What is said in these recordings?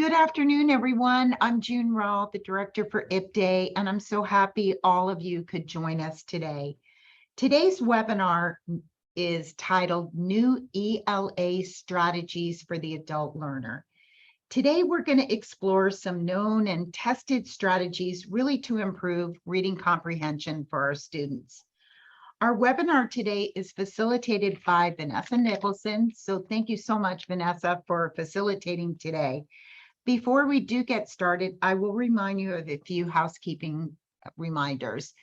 Good afternoon, everyone. I'm June Rawl, the director for IPDAY, and I'm so happy all of you could join us today. Today's webinar is titled New ELA Strategies for the Adult Learner. Today, we're going to explore some known and tested strategies really to improve reading comprehension for our students. Our webinar today is facilitated by Vanessa Nicholson. So thank you so much, Vanessa, for facilitating today. Before we do get started, I will remind you of a few housekeeping reminders.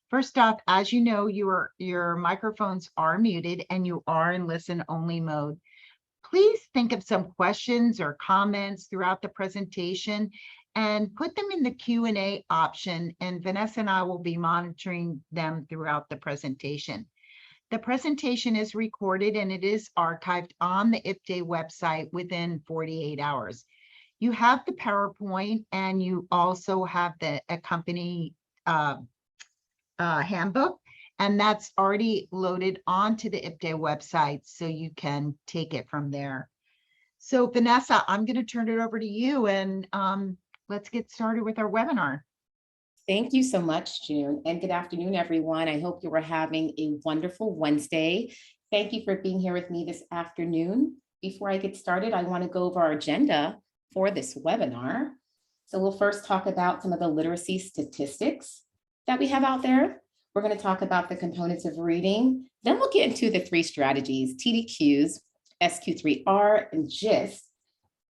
First off, as you know, your microphones are muted and you are in listen-only mode. Please think of some questions or comments throughout the presentation and put them in the Q&A option, and Vanessa and I will be monitoring them throughout the presentation. The presentation is recorded and it is archived on the IPDAY website within 48 hours. You have the PowerPoint and you also have the accompanying handbook, and that's already loaded onto the IPDAY website, so you can take it from there. So Vanessa, I'm going to turn it over to you, and let's get started with our webinar. Thank you so much, June, and good afternoon, everyone. I hope you are having a wonderful Wednesday. Thank you for being here with me this afternoon. Before I get started, I want to go over our agenda for this webinar. So we'll first talk about some of the literacy statistics that we have out there. We're going to talk about the components of reading. Then we'll get into the three strategies, TDQs, SQ3R, and GIST.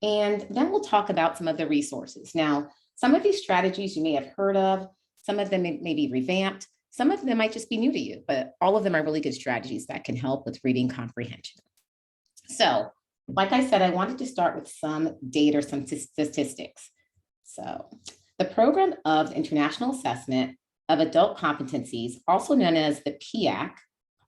And then we'll talk about some of the resources. Now, some of these strategies you may have heard of, some of them may be revamped, some of them might just be new to you, but all of them are really good strategies that can help with reading comprehension. So, like I said, I wanted to start with some data, some statistics. So, the Program of International Assessment of Adult Competencies, also known as the PIAC,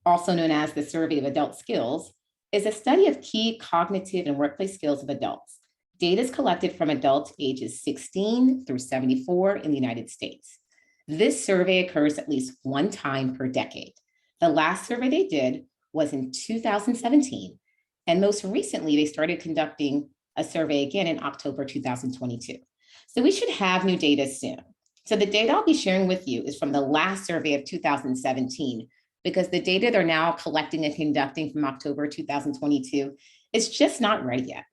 also known as the Survey of Adult Skills, is a study of key cognitive and workplace skills of adults. Data is collected from adults ages 16 through 74 in the United States. This survey occurs at least one time per decade. The last survey they did was in 2017, and most recently they started conducting a survey again in October 2022. So we should have new data soon. So the data I'll be sharing with you is from the last survey of 2017, because the data they're now collecting and conducting from October 2022 is just not ready yet.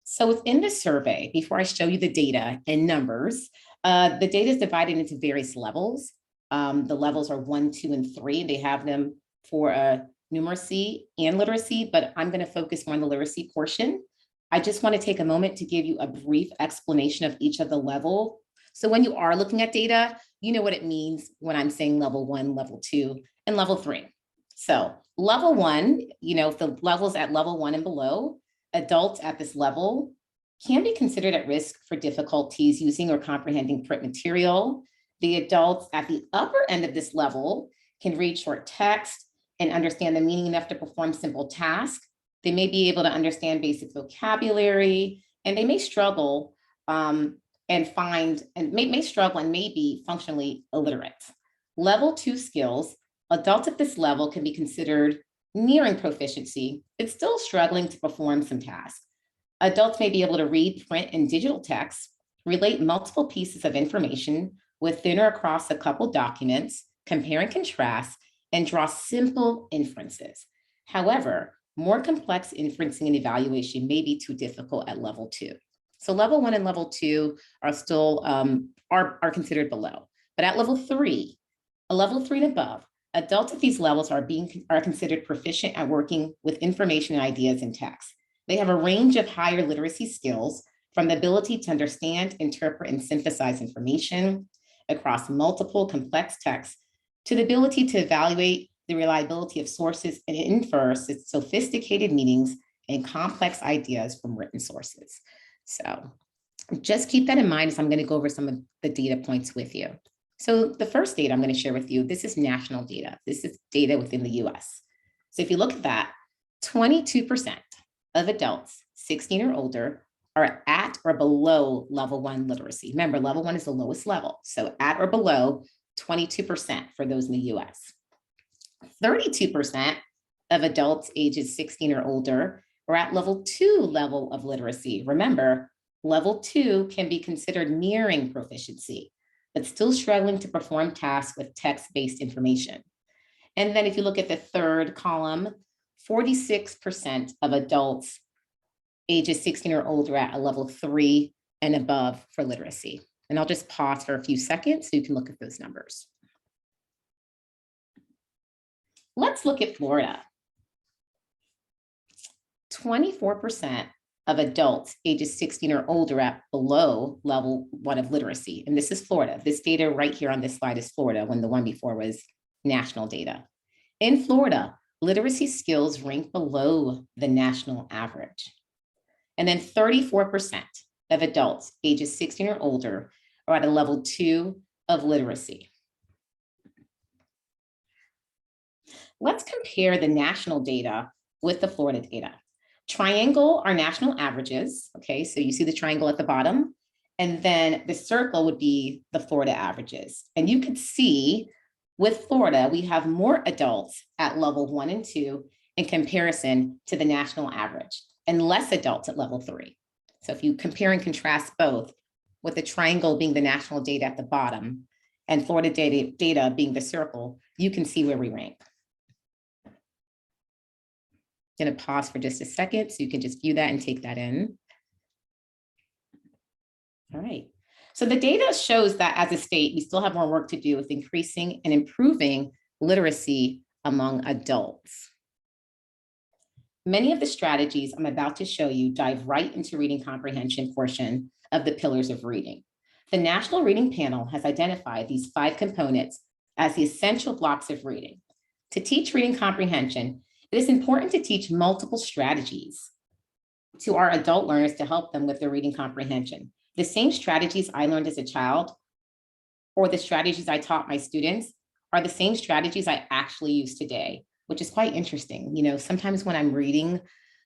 So within the survey, before I show you the data and numbers, the data is divided into various levels. The levels are 1, 2, and 3. They have them for numeracy and literacy, but I'm going to focus more on the literacy portion. I just want to take a moment to give you a brief explanation of each of the level. So when you are looking at data, you know what it means when I'm saying level 1, level 2, and level 3. So level 1, you know, the levels at level 1 and below, adults at this level can be considered at risk for difficulties using or comprehending print material. The adults at the upper end of this level can read short text and understand the meaning enough to perform simple tasks. They may be able to understand basic vocabulary, and they may struggle may be functionally illiterate. Level 2 skills, adults at this level can be considered nearing proficiency, but still struggling to perform some tasks. Adults may be able to read print and digital text, relate multiple pieces of information within or across a couple documents, compare and contrast, and draw simple inferences. However, more complex inferencing and evaluation may be too difficult at level 2. So level 1 and level 2 are still are considered below. But at level 3, a level 3 and above, adults at these levels are considered proficient at working with information and ideas in text. They have a range of higher literacy skills, from the ability to understand, interpret, and synthesize information across multiple complex texts, to the ability to evaluate the reliability of sources and infer sophisticated meanings and complex ideas from written sources. So just keep that in mind as I'm going to go over some of the data points with you. So the first data I'm going to share with you, this is national data. This is data within the US. So if you look at that, 22% of adults 16 or older are at or below level 1 literacy. Remember, level 1 is the lowest level. So at or below 22% for those in the US. 32% of adults ages 16 or older or at level 2 level of literacy. Remember, level 2 can be considered nearing proficiency, but still struggling to perform tasks with text-based information. And then if you look at the third column, 46% of adults ages 16 or older at a level 3 and above for literacy. And I'll just pause for a few seconds so you can look at those numbers. Let's look at Florida. 24% of adults ages 16 or older at below level 1 of literacy. And this is Florida. This data right here on this slide is Florida, when the one before was national data. In Florida, literacy skills rank below the national average. And then 34% of adults ages 16 or older are at a level 2 of literacy. Let's compare the national data with the Florida data. Triangle are national averages. Okay, so you see the triangle at the bottom, and then the circle would be the Florida averages. And you could see with Florida, we have more adults at level 1 and 2 in comparison to the national average, and less adults at level 3. So if you compare and contrast both, with the triangle being the national data at the bottom and Florida data being the circle, you can see where we rank. I'm going to pause for just a second so you can just view that and take that in. All right. So the data shows that as a state, we still have more work to do with increasing and improving literacy among adults. Many of the strategies I'm about to show you dive right into reading comprehension portion of the pillars of reading. The National Reading Panel has identified these 5 components as the essential blocks of reading. To teach reading comprehension, it is important to teach multiple strategies to our adult learners to help them with their reading comprehension. The same strategies I learned as a child, or the strategies I taught my students, are the same strategies I actually use today, which is quite interesting. You know, sometimes when I'm reading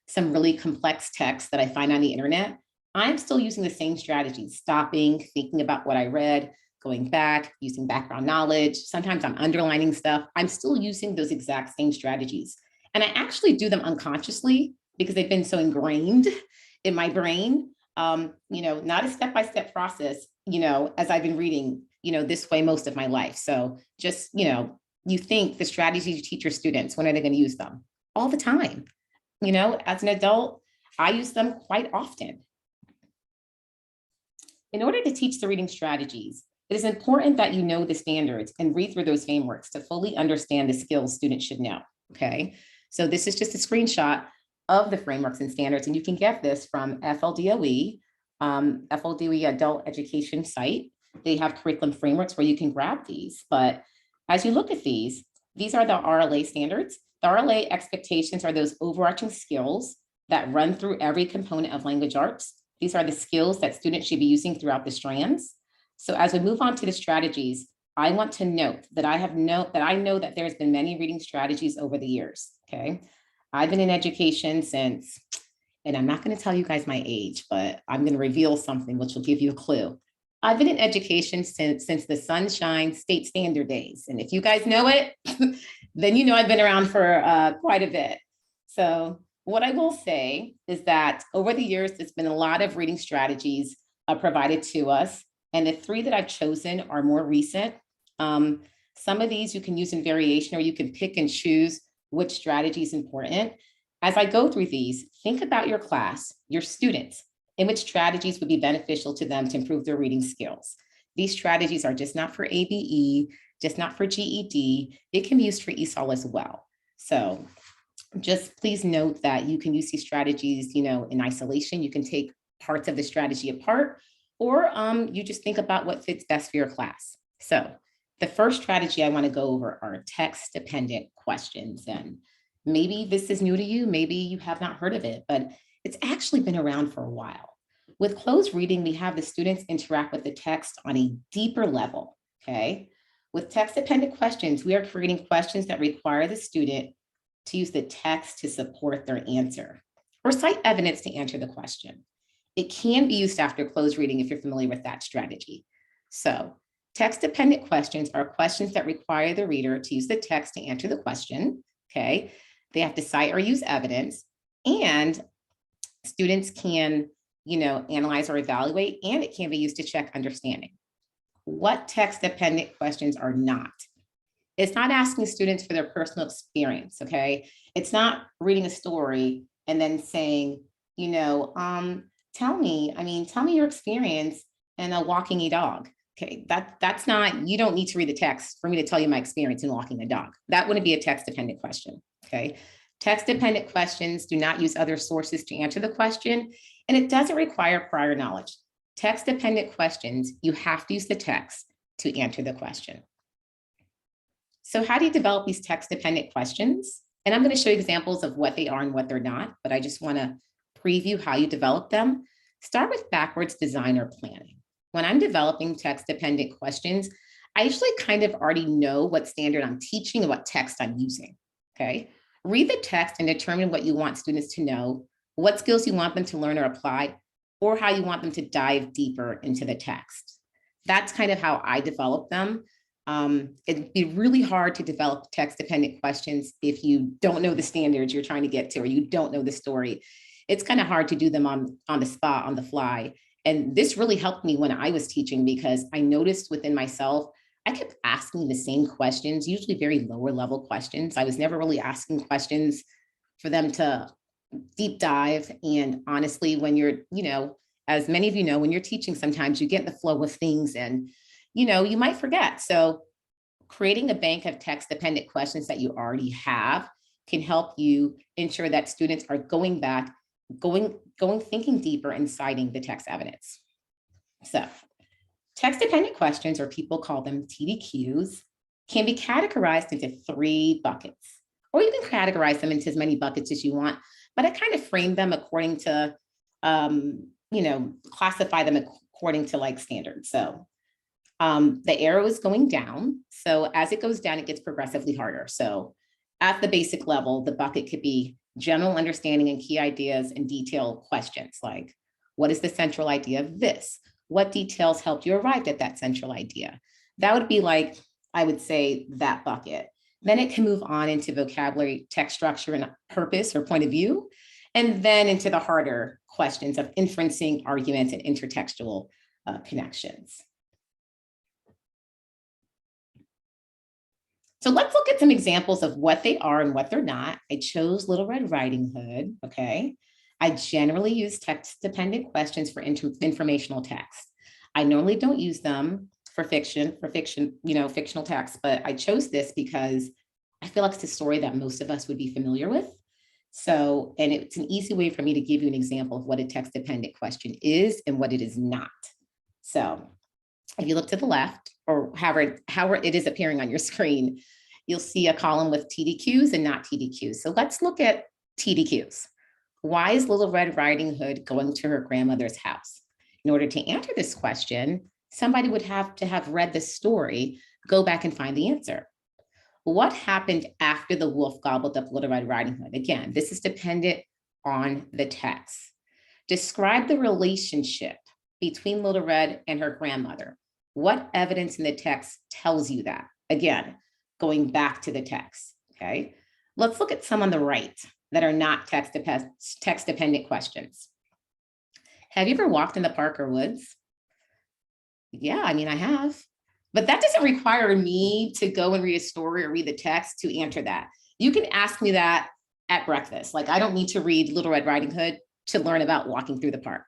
some really complex text that I find on the internet, I'm still using the same strategies, stopping, thinking about what I read, going back, using background knowledge. Sometimes I'm underlining stuff. I'm still using those exact same strategies. And I actually do them unconsciously because they've been so ingrained in my brain. You know, not a step-by-step process, you know, as I've been reading, you know, this way most of my life. So just, you know, you think the strategies you teach your students, when are they going to use them? All the time. You know, as an adult, I use them quite often. In order to teach the reading strategies, it is important that you know the standards and read through those frameworks to fully understand the skills students should know, okay? So this is just a screenshot of the frameworks and standards, and you can get this from FLDOE, FLDOE Adult Education site. They have curriculum frameworks where you can grab these, but as you look at these are the RLA standards. The RLA expectations are those overarching skills that run through every component of language arts. These are the skills that students should be using throughout the strands. So as we move on to the strategies, I want to note that I know that there's been many reading strategies over the years, okay? I've been in education since, and I'm not going to tell you guys my age, but I'm going to reveal something which will give you a clue. I've been in education since the Sunshine State Standard days. And if you guys know it, then you know I've been around for quite a bit. So what I will say is that over the years, there's been a lot of reading strategies provided to us. And the 3 that I've chosen are more recent. Some of these you can use in variation, or you can pick and choose which strategy is important. As I go through these, think about your class, your students, and which strategies would be beneficial to them to improve their reading skills. These strategies are just not for ABE, just not for GED. It can be used for ESOL as well. So just please note that you can use these strategies, you know, in isolation. You can take parts of the strategy apart, or you just think about what fits best for your class. So the first strategy I want to go over are text-dependent questions. And maybe this is new to you, maybe you have not heard of it, but it's actually been around for a while. With closed reading, we have the students interact with the text on a deeper level, okay? With text-dependent questions, we are creating questions that require the student to use the text to support their answer, or cite evidence to answer the question. It can be used after closed reading if you're familiar with that strategy. So text-dependent questions are questions that require the reader to use the text to answer the question, okay? They have to cite or use evidence, And students can, analyze or evaluate, and it can be used to check understanding. What text-dependent questions are not? It's not asking students for their personal experience, okay? It's not reading a story and then saying, tell me your experience in walking a dog. Okay, that's not, you don't need to read the text for me to tell you my experience in walking a dog. That wouldn't be a text-dependent question, okay? Text-dependent questions do not use other sources to answer the question, and it doesn't require prior knowledge. Text-dependent questions, you have to use the text to answer the question. So how do you develop these text-dependent questions? And I'm going to show you examples of what they are and what they're not, but I just want to preview how you develop them. Start with backwards design or planning. When I'm developing text-dependent questions, I usually kind of already know what standard I'm teaching and what text I'm using, okay? Read the text and determine what you want students to know, what skills you want them to learn or apply, or how you want them to dive deeper into the text. That's kind of how I develop them. It'd be really hard to develop text-dependent questions if you don't know the standards you're trying to get to, or you don't know the story. It's kind of hard to do them on the spot, on the fly. And this really helped me when I was teaching, because I noticed within myself, I kept asking the same questions, usually very lower level questions. I was never really asking questions for them to deep dive. And honestly, when you're, as many of you know, when you're teaching, sometimes you get in the flow of things and, you might forget. So creating a bank of text-dependent questions that you already have can help you ensure that students are going back, thinking deeper and citing the text evidence. So text-dependent questions, or people call them TDQs, can be categorized into 3 buckets, or you can categorize them into as many buckets as you want, but I kind of frame them according to, classify them according to like standards. So the arrow is going down. So as it goes down, it gets progressively harder. So at the basic level, the bucket could be general understanding and key ideas and detailed questions like, what is the central idea of this? What details helped you arrive at that central idea? That would be like, I would say, that bucket. Then it can move on into vocabulary, text structure, and purpose or point of view, and then into the harder questions of inferencing, arguments, and intertextual connections. So let's look at some examples of what they are and what they're not. I chose Little Red Riding Hood, okay? I generally use text-dependent questions for informational text. I normally don't use them for fiction, fictional text, but I chose this because I feel like it's a story that most of us would be familiar with. So, and it's an easy way for me to give you an example of what a text-dependent question is and what it is not. So if you look to the left, or however it is appearing on your screen, you'll see a column with TDQs and not TDQs. So let's look at TDQs. Why is Little Red Riding Hood going to her grandmother's house? In order to answer this question, somebody would have to have read the story, go back and find the answer. What happened after the wolf gobbled up Little Red Riding Hood? Again, this is dependent on the text. Describe the relationship between Little Red and her grandmother. What evidence in the text tells you that? Again, going back to the text, okay? Let's look at some on the right that are not text-dependent questions. Have you ever walked in the park or woods? Yeah, I have. But that doesn't require me to go and read a story or read the text to answer that. You can ask me that at breakfast. Like, I don't need to read Little Red Riding Hood to learn about walking through the park.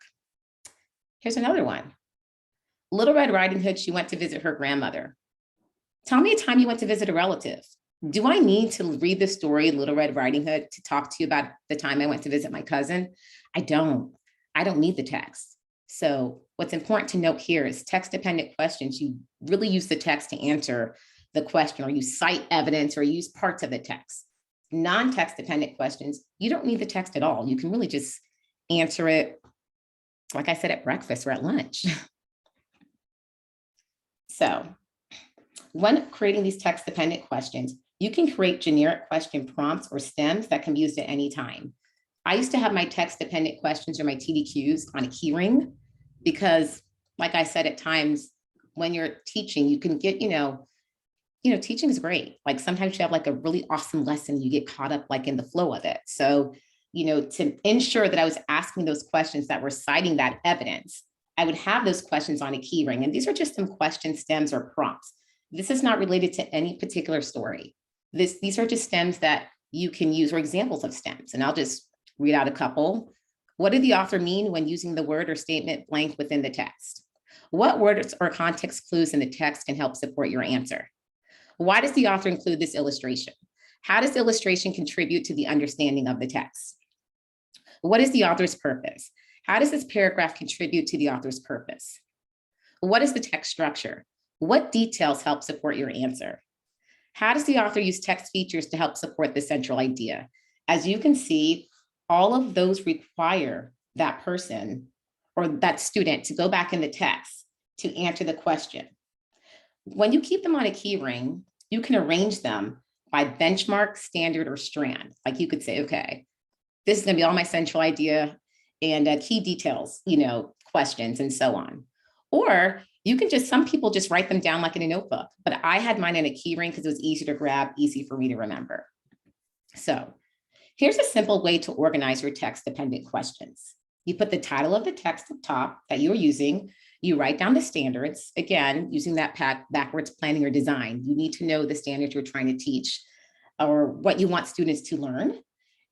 Here's another one. Little Red Riding Hood, she went to visit her grandmother. Tell me a time you went to visit a relative. Do I need to read the story Little Red Riding Hood to talk to you about the time I went to visit my cousin? I don't need the text. So what's important to note here is text-dependent questions. You really use the text to answer the question, or you cite evidence or use parts of the text. Non-text dependent questions, you don't need the text at all. You can really just answer it, like I said, at breakfast or at lunch. So when creating these text-dependent questions, you can create generic question prompts or stems that can be used at any time. I used to have my text-dependent questions or my TDQs on a key ring because, like I said, at times when you're teaching, you can get, teaching is great. Like sometimes you have like a really awesome lesson, you get caught up like in the flow of it. So to ensure that I was asking those questions that were citing that evidence, I would have those questions on a key ring. And these are just some question stems or prompts. This is not related to any particular story. These are just stems that you can use, or examples of stems. And I'll just read out a couple. What did the author mean when using the word or statement blank within the text? What words or context clues in the text can help support your answer? Why does the author include this illustration? How does the illustration contribute to the understanding of the text? What is the author's purpose? How does this paragraph contribute to the author's purpose? What is the text structure? What details help support your answer? How does the author use text features to help support the central idea? As you can see, all of those require that person or that student to go back in the text to answer the question. When you keep them on a key ring, you can arrange them by benchmark, standard, or strand. Like you could say, okay, this is gonna be all my central idea and key details, questions and so on. Or you can some people just write them down like in a notebook, but I had mine in a key ring because it was easy to grab, easy for me to remember. So here's a simple way to organize your text-dependent questions. You put the title of the text up top that you're using. You write down the standards. Again, using that backwards planning or design, you need to know the standards you're trying to teach or what you want students to learn,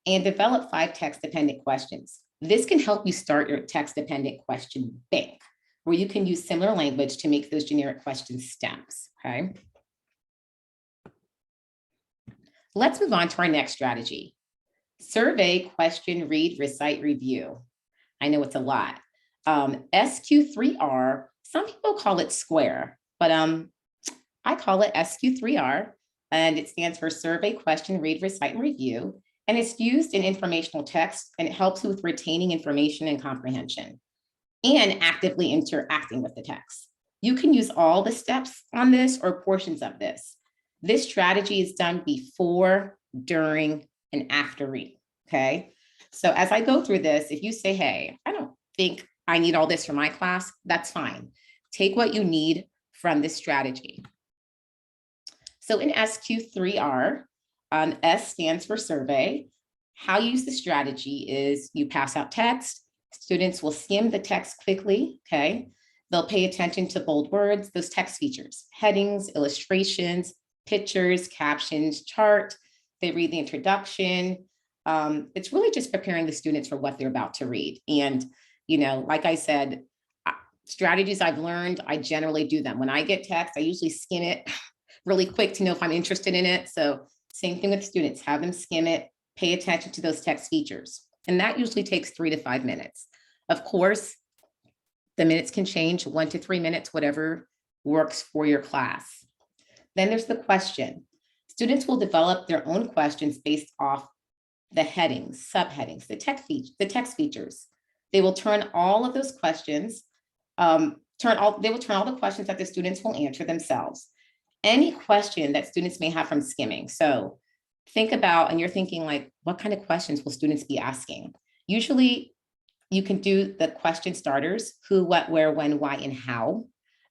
and develop 5 text-dependent questions. This can help you start your text-dependent question bank, where you can use similar language to make those generic question stems, okay? Let's move on to our next strategy. Survey, question, read, recite, review. I know it's a lot. SQ3R, some people call it SQUARE, but I call it SQ3R, and it stands for survey, question, read, recite, and review. And it's used in informational text, and it helps with retaining information and comprehension and actively interacting with the text. You can use all the steps on this or portions of this. This strategy is done before, during, and after reading, okay? So as I go through this, if you say, hey, I don't think I need all this for my class, that's fine. Take what you need from this strategy. So in SQ3R, S stands for survey. How you use the strategy is you pass out text. Students will skim the text quickly, okay? They'll pay attention to bold words, those text features, headings, illustrations, pictures, captions, chart. They read the introduction. It's really just preparing the students for what they're about to read. And, like I said, strategies I've learned, I generally do them. When I get text, I usually skim it really quick to know if I'm interested in it. So same thing with students, have them skim it, pay attention to those text features. And that usually takes 3 to 5 minutes. Of course, the minutes can change, 1 to 3 minutes, whatever works for your class. Then there's the question. Students will develop their own questions based off the headings, subheadings, the text features. They will turn all of those questions, they will turn all the questions that the students will answer themselves. Any question that students may have from skimming. So think about, and you're thinking like, what kind of questions will students be asking? Usually you can do the question starters, who, what, where, when, why, and how.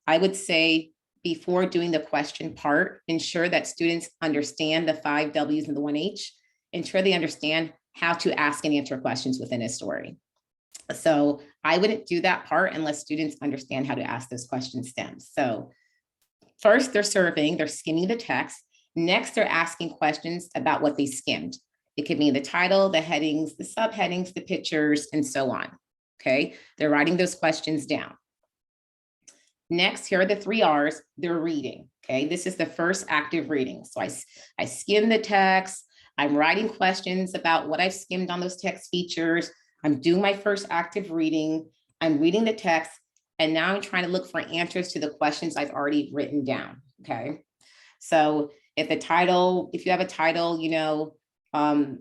I would say before doing the question part, ensure that students understand the 5 W's and the 1 H, ensure they understand how to ask and answer questions within a story. So I wouldn't do that part unless students understand how to ask those question stems. So first they're surveying, they're skimming the text. Next, they're asking questions about what they skimmed. It could mean the title, the headings, the subheadings, the pictures, and so on. Okay, they're writing those questions down. Next, here are the 3 R's, they're reading. Okay, this is the first active reading. So I skim the text, I'm writing questions about what I've skimmed on those text features. I'm doing my first active reading, I'm reading the text, and now I'm trying to look for answers to the questions I've already written down. Okay, so if you have a title, and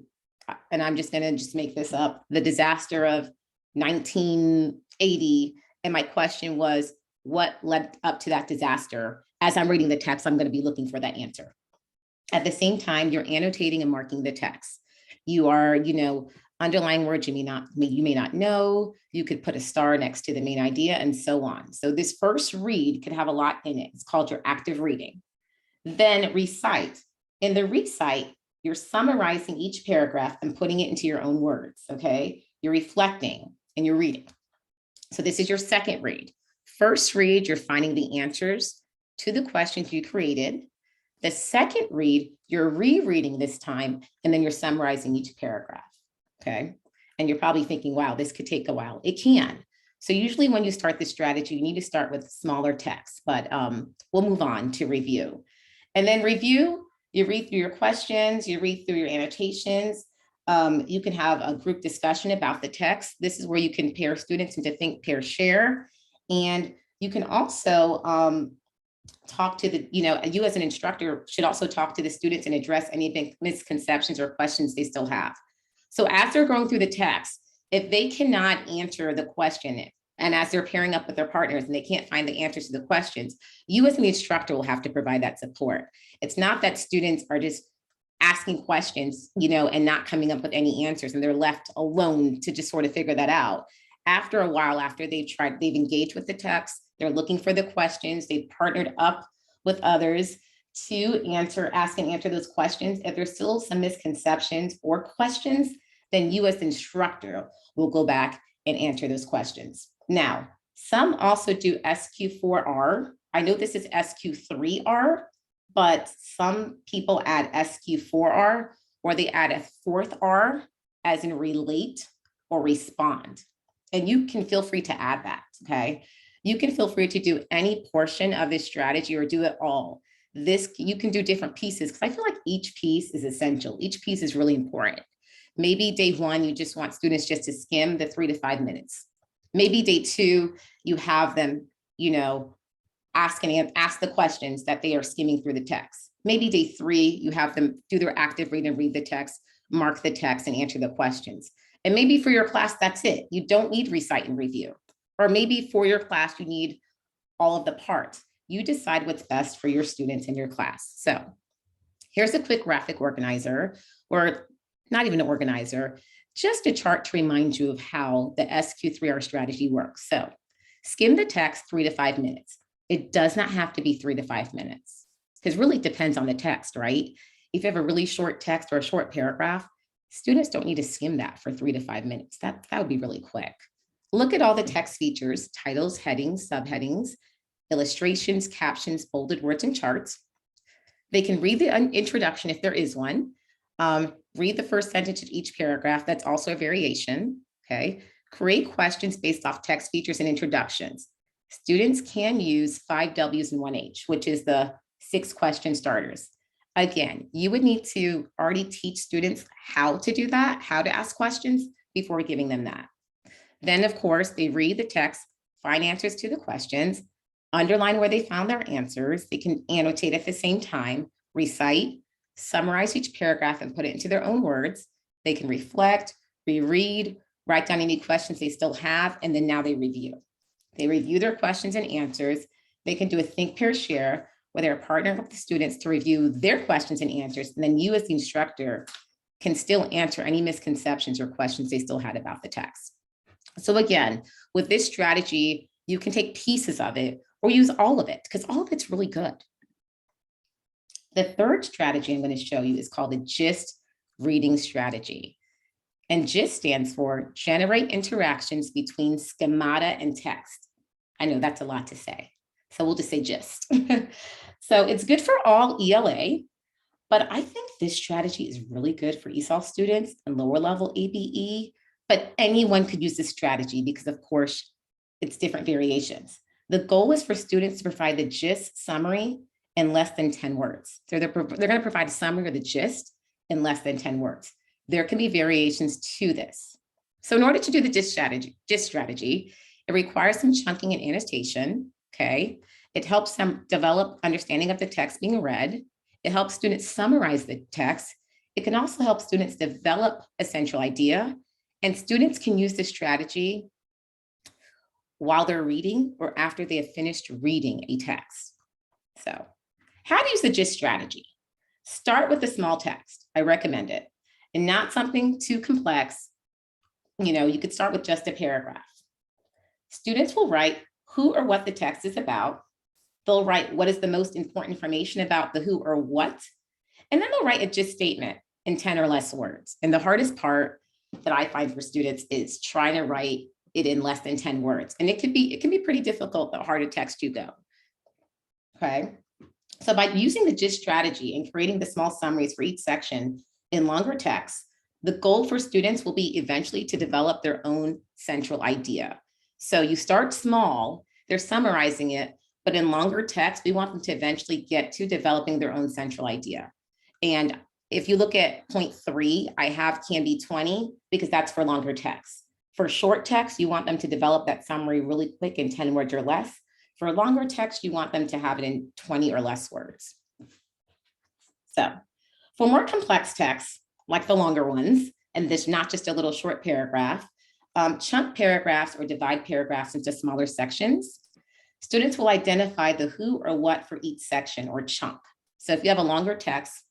I'm just gonna make this up, the disaster of 1980, and my question was, what led up to that disaster? As I'm reading the text, I'm gonna be looking for that answer. At the same time, you're annotating and marking the text. You are, underlying words you may not know. You could put a star next to the main idea and so on. So this first read could have a lot in it. It's called your active reading. Then recite. In the recite, You're summarizing each paragraph and putting it into your own words, okay? You're reflecting and you're reading. So this is your second read. First read, you're finding the answers to the questions you created. The second read, you're rereading this time, and then you're summarizing each paragraph, okay? And you're probably thinking, wow, this could take a while. It can. So usually when you start this strategy, you need to start with smaller text, but we'll move on to review. And then review, you read through your questions, you read through your annotations. You can have a group discussion about the text. This is where you can pair students into think, pair, share. And you can also talk to the, you as an instructor should also talk to the students and address any misconceptions or questions they still have. So as they're going through the text, if they cannot answer the question, and as they're pairing up with their partners and they can't find the answers to the questions, you as an instructor will have to provide that support. It's not that students are just asking questions, and not coming up with any answers, and they're left alone to just sort of figure that out. After a while, after they've engaged with the text, they're looking for the questions, they've partnered up with others to ask and answer those questions. If there's still some misconceptions or questions, then you as the instructor will go back and answer those questions. Now, some also do SQ4R. I know this is SQ3R, but some people add SQ4R, or they add a fourth R as in relate or respond. And you can feel free to add that, okay? You can feel free to do any portion of this strategy or do it all. You can do different pieces, because I feel like each piece is essential. Each piece is really important. Maybe day one, you just want students just to skim the 3 to 5 minutes. Maybe day two, you have them, ask the questions that they are skimming through the text. Maybe day three, you have them do their active read and read the text, mark the text, and answer the questions. And maybe for your class, that's it. You don't need recite and review. Or maybe for your class, you need all of the parts. You decide what's best for your students in your class. So here's a quick graphic organizer, or not even an organizer, just a chart to remind you of how the SQ3R strategy works. So skim the text 3 to 5 minutes. It does not have to be 3 to 5 minutes, because really it depends on the text, right? If you have a really short text or a short paragraph, students don't need to skim that for 3 to 5 minutes. That would be really quick. Look at all the text features: titles, headings, subheadings, illustrations, captions, bolded words, and charts. They can read the introduction if there is one. Read the first sentence of each paragraph. That's also a variation, okay? Create questions based off text features and introductions. Students can use 5 W's and 1 H, which is the 6 question starters. Again, you would need to already teach students how to do that, how to ask questions before giving them that. Then, of course, they read the text, find answers to the questions, underline where they found their answers. They can annotate at the same time, recite, summarize each paragraph and put it into their own words. They can reflect, reread, write down any questions they still have, and then now they review. They review their questions and answers. They can do a think, pair, share, where they're partnering with the students to review their questions and answers. And then you as the instructor can still answer any misconceptions or questions they still had about the text. So again, with this strategy, you can take pieces of it or use all of it, because all of it's really good. The third strategy I'm going to show you is called the GIST reading strategy. And GIST stands for generate interactions between schemata and text. I know that's a lot to say, so we'll just say GIST. So it's good for all ELA, but I think this strategy is really good for ESOL students and lower level ABE, but anyone could use this strategy because, of course, it's different variations. The goal is for students to provide the GIST summary in less than 10 words. So they're going to provide a summary or the gist in less than 10 words. There can be variations to this. So in order to do the GIST strategy, it requires some chunking and annotation, okay? It helps them develop understanding of the text being read. It helps students summarize the text. It can also help students develop a central idea, and students can use this strategy while they're reading or after they have finished reading a text. So how to use the GIST strategy? Start with a small text. I recommend it, and not something too complex. You could start with just a paragraph. Students will write who or what the text is about. They'll write what is the most important information about the who or what, and then they'll write a GIST statement. in 10 or less words. And the hardest part that I find for students is trying to write it in less than 10 words. And it can be pretty difficult the harder text you go. Okay. So by using the GIST strategy and creating the small summaries for each section in longer text, the goal for students will be eventually to develop their own central idea. So you start small, they're summarizing it, but in longer text, we want them to eventually get to developing their own central idea. And if you look at point 3, I have can be 20 because that's for longer text. For short text, you want them to develop that summary really quick in 10 words or less. For longer text, you want them to have it in 20 or less words. So for more complex texts, like the longer ones, and this not just a little short paragraph, chunk paragraphs or divide paragraphs into smaller sections. Students will identify the who or what for each section or chunk. So if you have a longer text,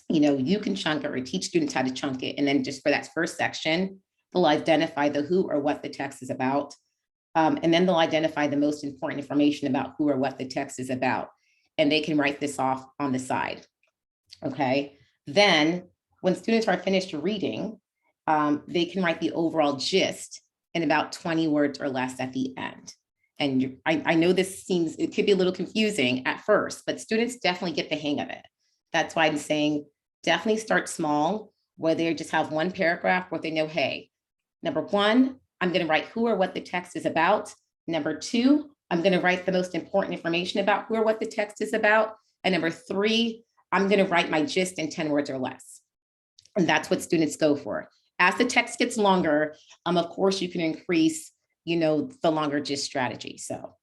you can chunk it or teach students how to chunk it. And then just for that first section, they'll identify the who or what the text is about. And then they'll identify the most important information about who or what the text is about. And they can write this off on the side. Okay. Then when students are finished reading, they can write the overall gist in about 20 words or less at the end. And I know it could be a little confusing at first, but students definitely get the hang of it. That's why I'm saying definitely start small, where they just have one paragraph where they know, hey, number 1, I'm going to write who or what the text is about. Number 2, I'm going to write the most important information about who or what the text is about. And number 3, I'm going to write my gist in 10 words or less. And that's what students go for. As the text gets longer, of course, you can increase, the longer gist strategy. So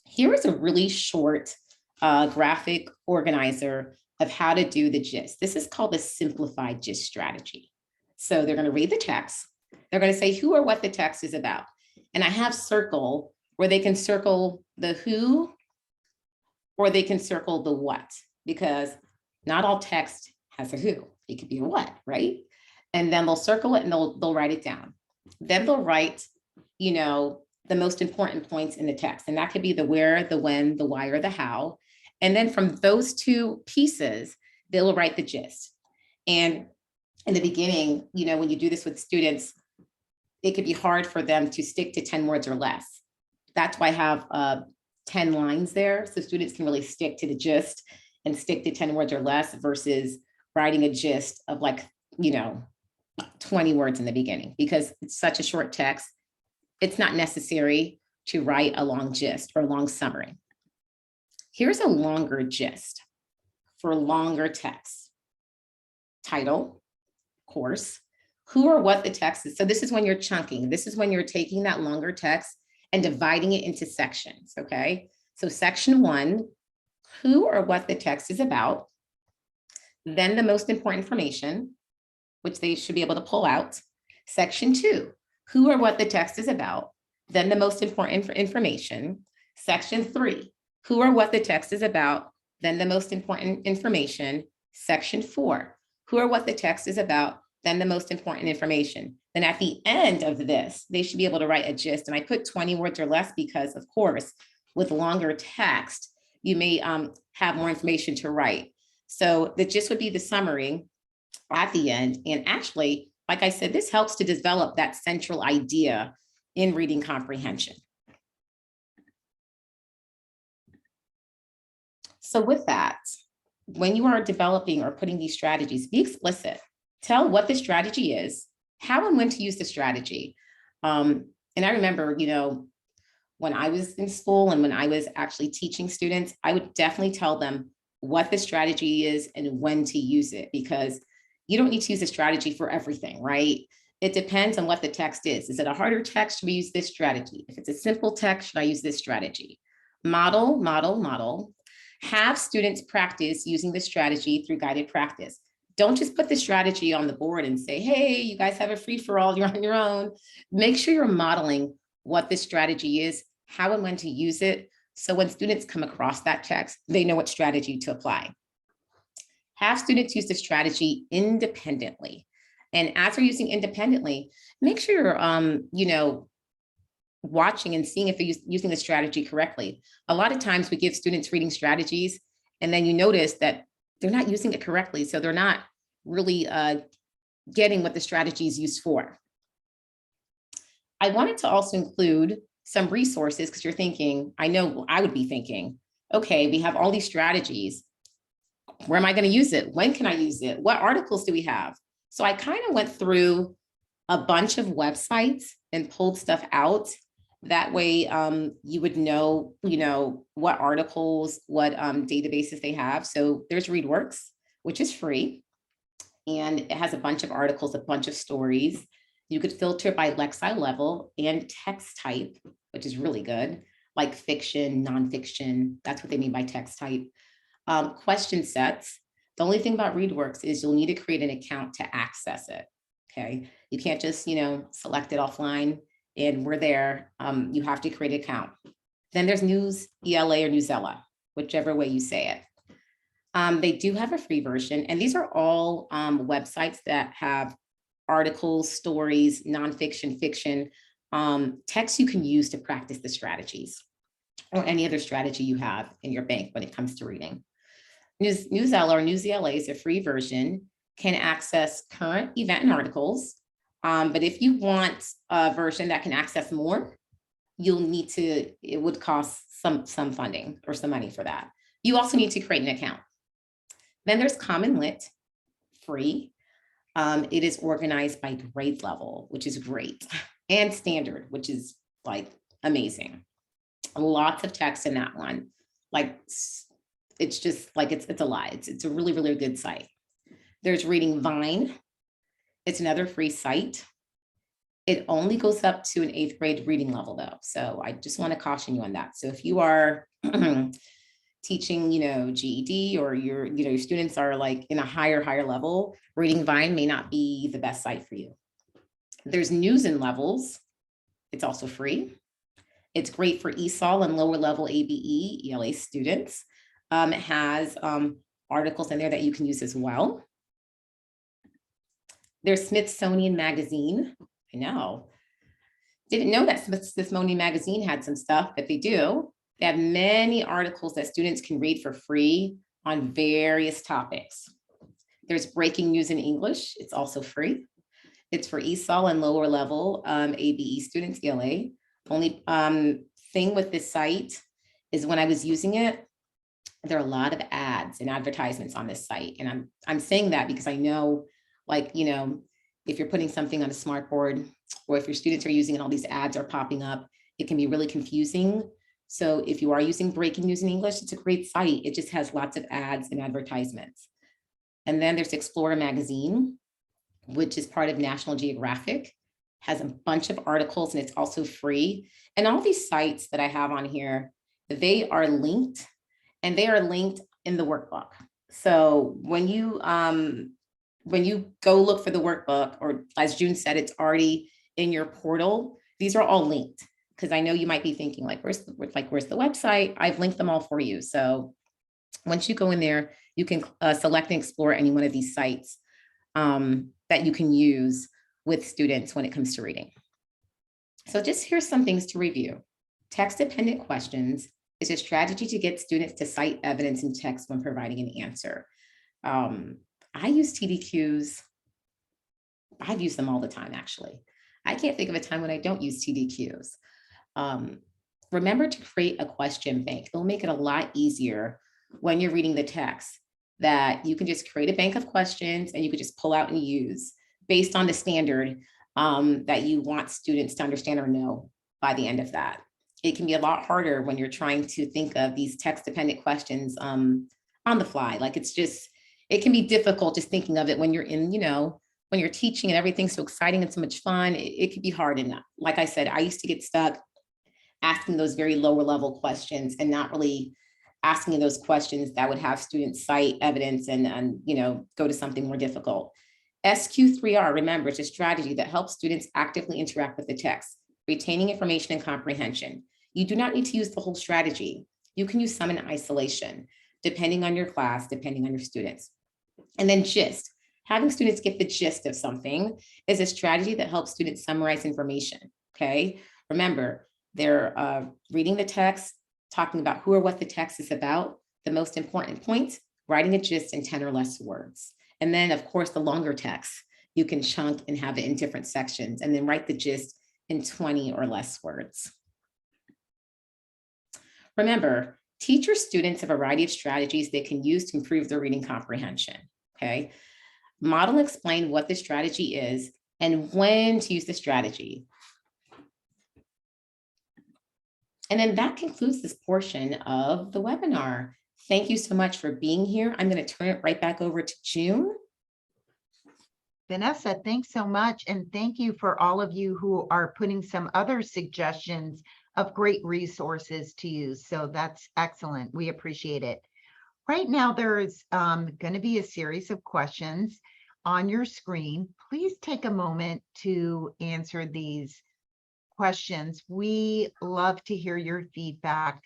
here is a really short graphic organizer of how to do the gist. This is called the simplified gist strategy. So they're going to read the text. They're going to say who or what the text is about. And I have circle where they can circle the who or they can circle the what, because not all text has a who. It could be a what, right? And then they'll circle it and they'll write it down. Then they'll write, the most important points in the text. And that could be the where, the when, the why, or the how. And then from those 2 pieces, they'll write the gist. And in the beginning, when you do this with students, it could be hard for them to stick to 10 words or less. That's why I have 10 lines there. So students can really stick to the gist and stick to 10 words or less versus writing a gist of 20 words in the beginning, because it's such a short text. It's not necessary to write a long gist or a long summary. Here's a longer gist for longer text. Title, course, who or what the text is. So this is when you're chunking. This is when you're taking that longer text and dividing it into sections, okay? So section 1, who or what the text is about. Then the most important information, which they should be able to pull out. Section 2, who or what the text is about. Then the most important information. Section 3, who or what the text is about. Then the most important information. Section 4, who or what the text is about. Then the most important information. Then at the end of this, they should be able to write a gist. And I put 20 words or less because, of course, with longer text, you may have more information to write. So the gist would be the summary at the end. And actually, like I said, this helps to develop that central idea in reading comprehension. So with that, when you are developing or putting these strategies, be explicit. Tell what the strategy is, how and when to use the strategy. And I remember, when I was in school and when I was actually teaching students, I would definitely tell them what the strategy is and when to use it, because you don't need to use a strategy for everything, right? It depends on what the text is. Is it a harder text? Should we use this strategy? If it's a simple text, should I use this strategy? Model, model, model. Have students practice using the strategy through guided practice. Don't just put the strategy on the board and say, hey, you guys have a free-for-all, you're on your own. Make sure you're modeling what this strategy is, how and when to use it. So when students come across that text, they know what strategy to apply. Have students use the strategy independently. And as they're using independently, make sure you're, watching and seeing if they're using the strategy correctly. A lot of times we give students reading strategies, and then you notice that they're not using it correctly. So they're not really getting what the strategy is used for. I wanted to also include some resources because you're thinking, I know I would be thinking, okay, we have all these strategies. Where am I going to use it? When can I use it? What articles do we have? So I kind of went through a bunch of websites and pulled stuff out. That way you would know, what articles, what databases they have. So there's ReadWorks, which is free. And it has a bunch of articles, a bunch of stories. You could filter by Lexile level and text type, which is really good, like fiction, nonfiction. That's what they mean by text type. Question sets. The only thing about ReadWorks is you'll need to create an account to access it. Okay. You can't just, select it offline and we're there. You have to create an account. Then there's News ELA or Newsella, whichever way you say it. They do have a free version, and these are all websites that have articles, stories, nonfiction, fiction, texts you can use to practice the strategies or any other strategy you have in your bank when it comes to reading. Newsella or News ELA is a free version, can access current event and articles. But if you want a version that can access more, it would cost some funding or some money for that. You also need to create an account. Then there's Common Lit, free. It is organized by grade level, which is great, and standard, which is like amazing. Lots of text in that one. Like it's just like it's a lie. It's a really, really good site. There's Reading Vine. It's another free site. It only goes up to an 8th grade reading level though. So I just want to caution you on that. So if you are teaching, GED or your students are like in a higher level, Reading Vine may not be the best site for you. There's News and Levels. It's also free. It's great for ESOL and lower level ABE, ELA students. It has articles in there that you can use as well. There's Smithsonian Magazine. I know. Didn't know that Smithsonian Magazine had some stuff, but they do. They have many articles that students can read for free on various topics. There's Breaking News in English. It's also free. It's for ESOL and lower level ABE students, ELA. The only thing with this site is when I was using it, there are a lot of ads and advertisements on this site. And I'm saying that because I know, if you're putting something on a smart board or if your students are using it, all these ads are popping up, it can be really confusing. So if you are using Breaking News in English, it's a great site. It just has lots of ads and advertisements. And then there's Explorer Magazine, which is part of National Geographic, has a bunch of articles and it's also free. And all these sites that I have on here, they are linked and they are linked in the workbook. So when you go look for the workbook, or as June said, it's already in your portal, these are all linked. Because I know you might be thinking where's the website? I've linked them all for you. So once you go in there, you can select and explore any one of these sites that you can use with students when it comes to reading. So just here's some things to review. Text-dependent questions is a strategy to get students to cite evidence in text when providing an answer. I use TDQs. I've used them all the time, actually. I can't think of a time when I don't use TDQs. Remember to create a question bank. It'll make it a lot easier when you're reading the text that you can just create a bank of questions and you could just pull out and use based on the standard that you want students to understand or know by the end of that. It can be a lot harder when you're trying to think of these text-dependent questions on the fly. It can be difficult just thinking of it when you're in, when you're teaching and everything's so exciting and so much fun. It could be hard enough. Like I said, I used to get stuck asking those very lower level questions and not really asking those questions that would have students cite evidence and go to something more difficult. SQ3R, remember, it's a strategy that helps students actively interact with the text, retaining information and comprehension. You do not need to use the whole strategy. You can use some in isolation, depending on your class, depending on your students. And then GIST, having students get the gist of something is a strategy that helps students summarize information, okay? Remember, they're reading the text, talking about who or what the text is about, the most important points, writing a gist in 10 or less words. And then, of course, the longer text, you can chunk and have it in different sections, and then write the gist in 20 or less words. Remember, teach your students a variety of strategies they can use to improve their reading comprehension, okay? Model and explain what the strategy is and when to use the strategy. And then that concludes this portion of the webinar. Thank you so much for being here. I'm going to turn it right back over to June. Vanessa, thanks so much. And thank you for all of you who are putting some other suggestions of great resources to use. So that's excellent. We appreciate it. Right now, there is going to be a series of questions on your screen. Please take a moment to answer these questions. We love to hear your feedback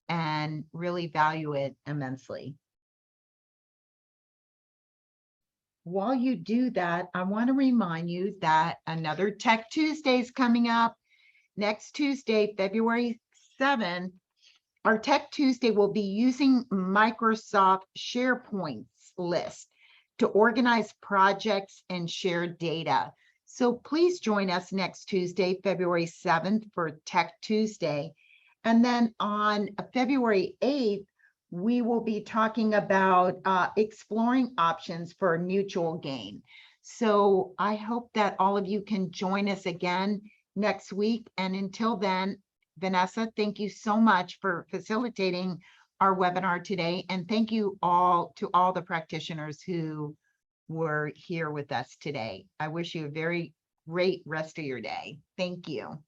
and really value it immensely. While you do that, I want to remind you that another Tech Tuesday is coming up. Next Tuesday, February 7th, our Tech Tuesday will be using Microsoft SharePoint list to organize projects and share data. So please join us next Tuesday, February 7th for Tech Tuesday. And then on February 8th, we will be talking about exploring options for mutual gain. So I hope that all of you can join us again next week. And until then, Vanessa, thank you so much for facilitating our webinar today. And thank you all to all the practitioners who were here with us today. I wish you a very great rest of your day. Thank you.